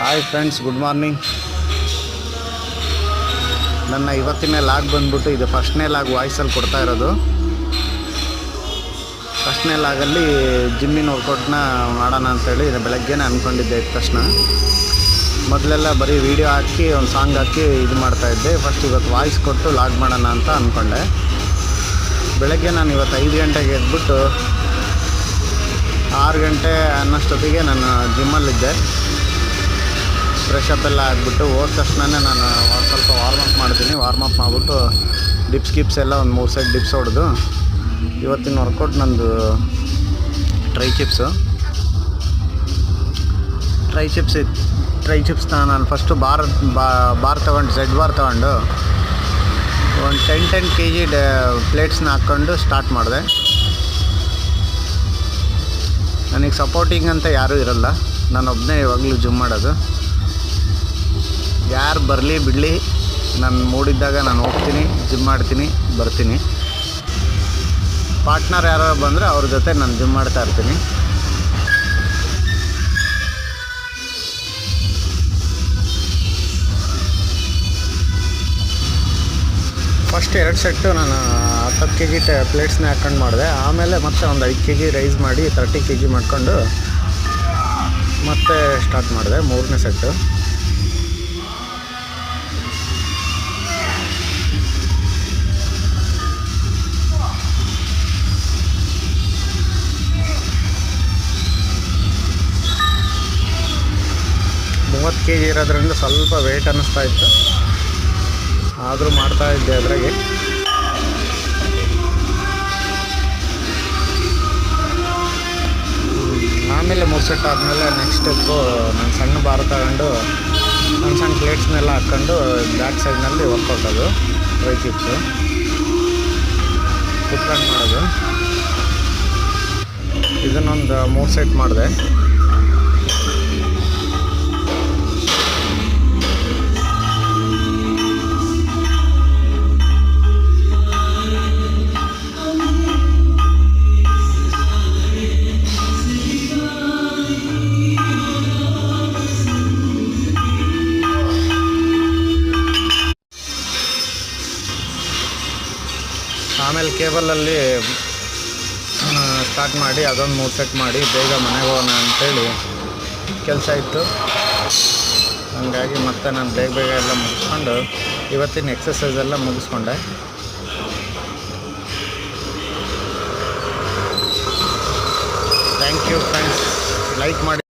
Hi friends, good morning. ನನ್ನ ಇವತ್ತಿನ log ಬಂದ್ಬಿಟ್ಟು ಇದು ಫಸ್ಟ್ನೇ ಲಾಗ್ ವಾಯ್ಸಲ್ಲಿ ಕೊಡ್ತಾ ಇರೋದು. ಫಸ್ಟ್ನೇ ಲಾಗಲ್ಲಿ ಜಿಮ್ಮಿನ ವರ್ಕೌಟ್ನ ಮಾಡೋಣ ಅಂಥೇಳಿ ಬೆಳಗ್ಗೆನೇ ಅಂದ್ಕೊಂಡಿದ್ದೆ. ಇದ್ದ ತಕ್ಷಣ ಮೊದಲೆಲ್ಲ ಬರೀ ವೀಡಿಯೋ ಹಾಕಿ ಒಂದು ಸಾಂಗ್ ಹಾಕಿ ಇದು ಮಾಡ್ತಾಯಿದ್ದೆ. ಫಸ್ಟ್ ಇವತ್ತು ವಾಯ್ಸ್ ಕೊಟ್ಟು ಲಾಗ್ ಮಾಡೋಣ ಅಂತ ಅಂದ್ಕೊಂಡೆ. ಬೆಳಗ್ಗೆ ನಾನು ಇವತ್ತು 5 ಗಂಟೆಗೆ ಎದ್ಬಿಟ್ಟು 6 ಗಂಟೆ ಅನ್ನೋಷ್ಟೊತ್ತಿಗೆ ನಾನು ಜಿಮ್ಮಲ್ಲಿದ್ದೆ. ಫ್ರೆಶ್ ಅಪ್ ಎಲ್ಲ ಆಗಿಬಿಟ್ಟು ಹೋದ ತಕ್ಷಣವೇ ನಾನು ಸ್ವಲ್ಪ ವಾರ್ಮಪ್ ಮಾಡ್ತೀನಿ. ವಾರ್ಮಪ್ ಮಾಡಿಬಿಟ್ಟು ಡಿಪ್ಸ್ ಎಲ್ಲ ಒಂದು 3 ಸೆಟ್ ಡಿಪ್ಸ್ ಹೊಡೆದು ಇವತ್ತಿನ ವರ್ಕೌಟ್ ನಂದು ಟ್ರೈ ಚಿಪ್ಸ್ನ ನಾನು ಫಸ್ಟು ಬಾರ್ ತೊಗೊಂಡು Z ಬಾರ್ ತೊಗೊಂಡು ಒಂದು 10 kg ಪ್ಲೇಟ್ಸ್ನ ಹಾಕ್ಕೊಂಡು ಸ್ಟಾರ್ಟ್ ಮಾಡಿದೆ. ನನಗೆ ಸಪೋರ್ಟಿಂಗ್ ಅಂತ ಯಾರೂ ಇರಲ್ಲ, ನಾನೊಬ್ಬನೇ ಇವಾಗಲೂ ಜಿಮ್ ಮಾಡೋದು. ಯಾರು ಬರಲಿ ಬಿಡಲಿ, ನಾನು ಮೂಡಿದ್ದಾಗ ನಾನು ಹೋಗ್ತೀನಿ, ಜಿಮ್ ಮಾಡ್ತೀನಿ, ಬರ್ತೀನಿ. ಪಾರ್ಟ್ನರ್ ಯಾರು ಬಂದರೆ ಅವ್ರ ಜೊತೆ ನಾನು ಜಿಮ್ ಮಾಡ್ತಾ ಇರ್ತೀನಿ. ಫಸ್ಟ್ 2 ಸೆಟ್ಟು ನಾನು 10 kg ಪ್ಲೇಟ್ಸ್ನ ಹಾಕ್ಕೊಂಡು ಮಾಡಿದೆ. ಆಮೇಲೆ ಮತ್ತೆ ಒಂದು 5 kg ರೈಸ್ ಮಾಡಿ 30 kg ಮಾಡ್ಕೊಂಡು ಮತ್ತೆ ಸ್ಟಾರ್ಟ್ ಮಾಡಿದೆ 3ನೇ ಸೆಟ್ಟು. kg ಇರೋದ್ರಿಂದ ಸ್ವಲ್ಪ ವೆಯ್ಟ್ ಅನ್ನಿಸ್ತಾ ಇತ್ತು, ಆದರೂ ಮಾಡ್ತಾಯಿದ್ದೆ ಅದ್ರಾಗೆ. ಆಮೇಲೆ 3 ಸೆಟ್ ಆದಮೇಲೆ ನೆಕ್ಸ್ಟ್ ಸ್ಟೆಪ್ಪು ನಾನು ಸಣ್ಣ ಬಾರ್ ತಗೊಂಡು ಸಣ್ಣ ಪ್ಲೇಟ್ಸ್ನೆಲ್ಲ ಹಾಕ್ಕೊಂಡು ಬ್ಯಾಕ್ ಸೈಡ್ನಲ್ಲಿ ವರ್ಕೌಟ್ ಅದು ಟ್ರೈ ಚಿಪ್ಸು ಕುತ್ಕೊಂಡು ಮಾಡೋದು. ಇದನ್ನೊಂದು 3 ಸೆಟ್ ಮಾಡಿದೆ. ಆಮೇಲೆ ಕೇಬಲಲ್ಲಿ ಸ್ಟಾರ್ಟ್ ಮಾಡಿ ಅದೊಂದು 3 ಸೆಟ್ ಮಾಡಿ ಬೇಗ ಮನೆಗೆ ಹೋಗೋಣ ಅಂಥೇಳಿ ಕೆಲಸ ಇತ್ತು. ಹಾಗಾಗಿ ಮತ್ತೆ ನಾನು ಬೇಗ ಎಲ್ಲ ಮುಗಿಸ್ಕೊಂಡು ಇವತ್ತಿನ ಎಕ್ಸಸೈಸ್ ಎಲ್ಲ ಮುಗಿಸ್ಕೊಂಡೆ. ಥ್ಯಾಂಕ್ ಯು ಫ್ರೆಂಡ್ಸ್, ಲೈಕ್ ಮಾಡಿ.